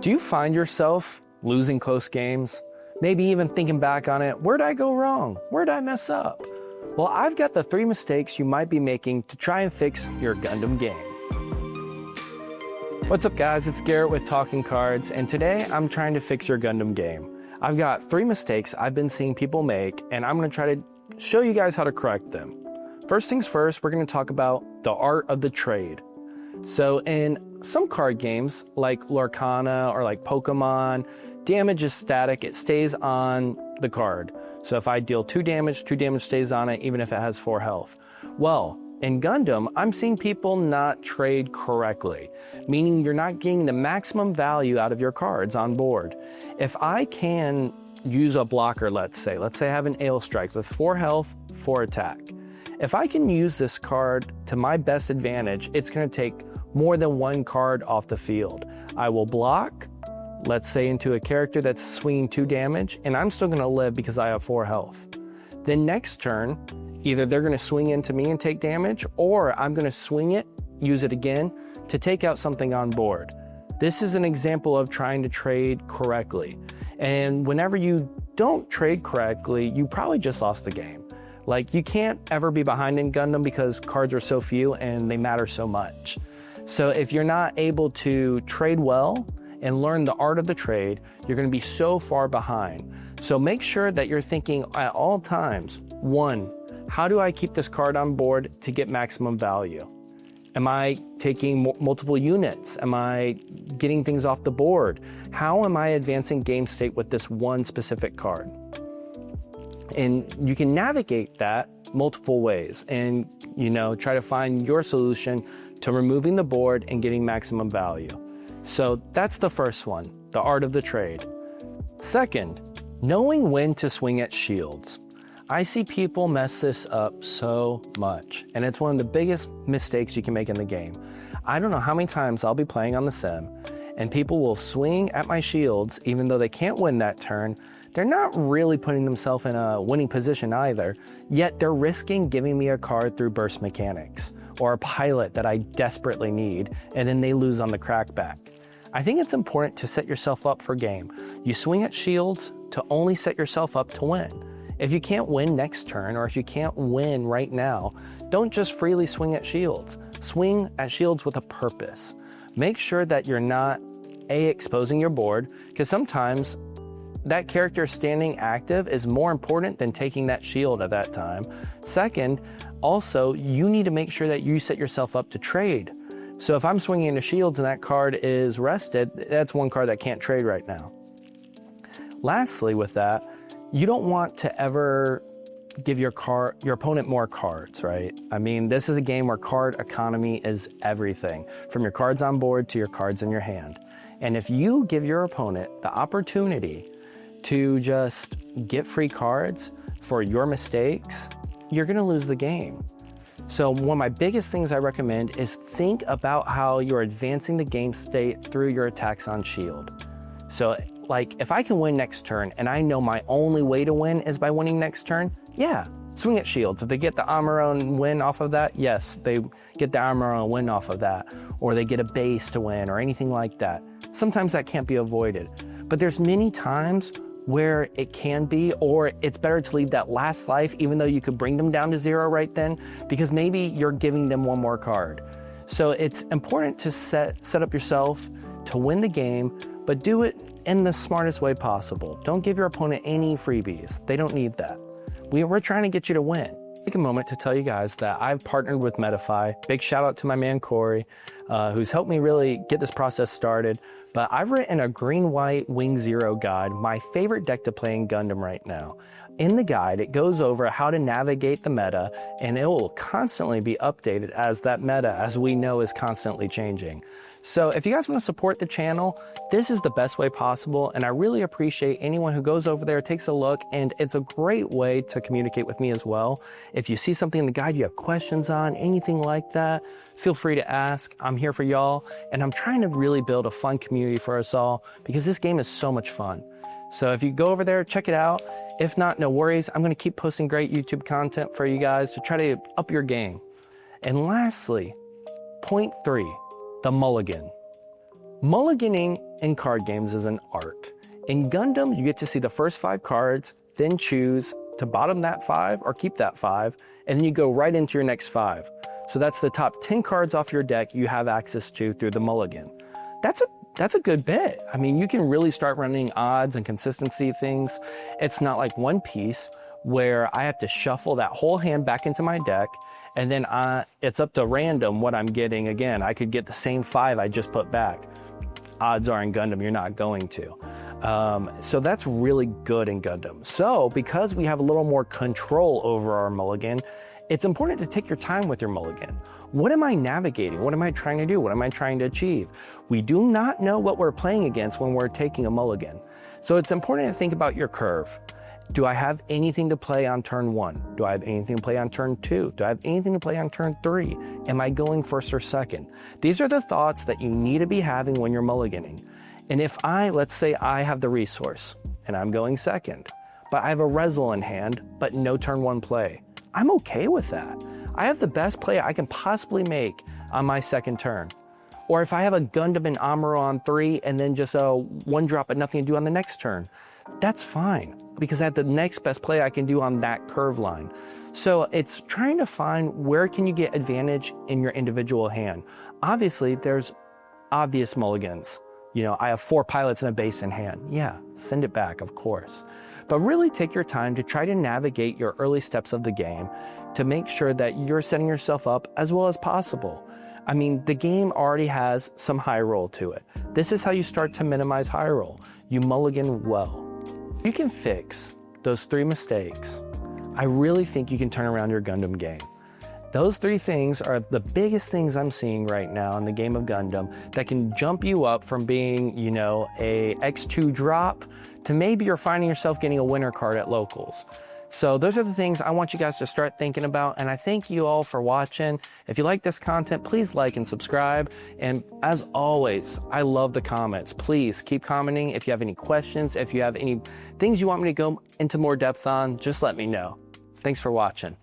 Do you find yourself losing close games? Maybe even thinking back on it, where'd I go wrong? Where'd I mess up? Well, I've got the 3 mistakes you might be making to try and fix your Gundam game. What's up guys, it's Garrett with Talking Cards, and today I'm trying to fix your Gundam game. I've got 3 mistakes I've been seeing people make, and I'm gonna try to show you guys how to correct them. First things first, we're gonna talk about the art of the trade. So in some card games, like Lorcana or like Pokemon, damage is static, it stays on the card. So if I deal 2 damage stays on it, even if it has 4 health. Well, in Gundam, I'm seeing people not trade correctly, meaning you're not getting the maximum value out of your cards on board. If I can use a blocker, let's say I have an Ale Strike with 4 health, 4 attack. If I can use this card to my best advantage, it's going to take more than 1 card off the field. I will block, let's say into a character that's swinging 2 damage, and I'm still going to live because I have 4 health. Then next turn, either they're going to swing into me and take damage, or I'm going to swing it, use it again, to take out something on board. This is an example of trying to trade correctly. And whenever you don't trade correctly, you probably just lost the game. Like, you can't ever be behind in Gundam because cards are so few and they matter so much. So if you're not able to trade well and learn the art of the trade, you're going to be so far behind. So make sure that you're thinking at all times, 1, how do I keep this card on board to get maximum value? Am I taking multiple units? Am I getting things off the board? How am I advancing game state with this one specific card? And you can navigate that multiple ways and, try to find your solution to removing the board and getting maximum value. So that's the first one, the art of the trade. Second, knowing when to swing at shields. I see people mess this up so much, and it's one of the biggest mistakes you can make in the game. I don't know how many times I'll be playing on the sim, and people will swing at my shields even though they can't win that turn. They're not really putting themselves in a winning position either, yet they're risking giving me a card through burst mechanics, or a pilot that I desperately need, and then they lose on the crackback. I think it's important to set yourself up for game. You swing at shields to only set yourself up to win. If you can't win next turn, or if you can't win right now, don't just freely swing at shields. Swing at shields with a purpose. Make sure that you're not exposing your board, because sometimes that character standing active is more important than taking that shield at that time. Second, also, you need to make sure that you set yourself up to trade. So if I'm swinging into shields and that card is rested, that's 1 card that can't trade right now. Lastly with that, you don't want to ever give your opponent more cards, right? I mean, this is a game where card economy is everything, from your cards on board to your cards in your hand. And if you give your opponent the opportunity to just get free cards for your mistakes, you're gonna lose the game. So one of my biggest things I recommend is think about how you're advancing the game state through your attacks on shield. So like, if I can win next turn and I know my only way to win is by winning next turn, yeah, swing at shields. If they get the Amuro and win off of that, yes, they get the Amuro and win off of that, or they get a base to win or anything like that. Sometimes that can't be avoided, but there's many times where it can be, or it's better to leave that last life even though you could bring them down to 0 right then, because maybe you're giving them 1 more card. So it's important to set up yourself to win the game, but do it in the smartest way possible. Don't give your opponent any freebies. They don't need that. We're trying to get you to win. Take a moment to tell you guys that I've partnered with Metafy. Big shout out to my man Corey, who's helped me really get this process started. But I've written a green-white Wing Zero guide, my favorite deck to play in Gundam right now. In the guide, it goes over how to navigate the meta, and it will constantly be updated as that meta, as we know, is constantly changing. So if you guys want to support the channel, this is the best way possible, and I really appreciate anyone who goes over there, takes a look, and it's a great way to communicate with me as well. If you see something in the guide you have questions on, anything like that, feel free to ask. I'm here for y'all, and I'm trying to really build a fun community for us all, because this game is so much fun. So if you go over there, check it out. If not, no worries. I'm going to keep posting great YouTube content for you guys to try to up your game. And lastly, point 3, the Mulligan. Mulliganing in card games is an art. In Gundam, you get to see the first 5 cards, then choose to bottom that 5 or keep that 5, and then you go right into your next 5. So that's the top 10 cards off your deck you have access to through the Mulligan. That's a good bit. I mean, you can really start running odds and consistency things. It's not like One Piece where I have to shuffle that whole hand back into my deck, and then it's up to random what I'm getting again. I could get the same 5 I just put back. Odds are in Gundam, you're not going to. So that's really good in Gundam. So because we have a little more control over our Mulligan, it's important to take your time with your Mulligan. What am I navigating? What am I trying to do? What am I trying to achieve? We do not know what we're playing against when we're taking a Mulligan. So it's important to think about your curve. Do I have anything to play on turn 1? Do I have anything to play on turn 2? Do I have anything to play on turn 3? Am I going first or second? These are the thoughts that you need to be having when you're mulliganing. And if let's say I have the resource and I'm going second, but I have a Rezel in hand, but no turn 1 play, I'm okay with that. I have the best play I can possibly make on my second turn. Or if I have a Gundam and Amuro on 3 and then just a 1 drop but nothing to do on the next turn, that's fine, because I have the next best play I can do on that curve line. So it's trying to find where can you get advantage in your individual hand. Obviously, there's obvious mulligans. You know, I have 4 pilots and a base in hand. Yeah, send it back, of course. But really take your time to try to navigate your early steps of the game to make sure that you're setting yourself up as well as possible. I mean, the game already has some high roll to it. This is how you start to minimize high roll. You mulligan well. You can fix those 3 mistakes. I really think you can turn around your Gundam game. Those 3 things are the biggest things I'm seeing right now in the game of Gundam that can jump you up from being, you know, a X2 drop to maybe you're finding yourself getting a winner card at locals. So those are the things I want you guys to start thinking about, and I thank you all for watching. If you like this content, please like and subscribe. And as always, I love the comments. Please keep commenting. If you have any questions, if you have any things you want me to go into more depth on, just let me know. Thanks for watching.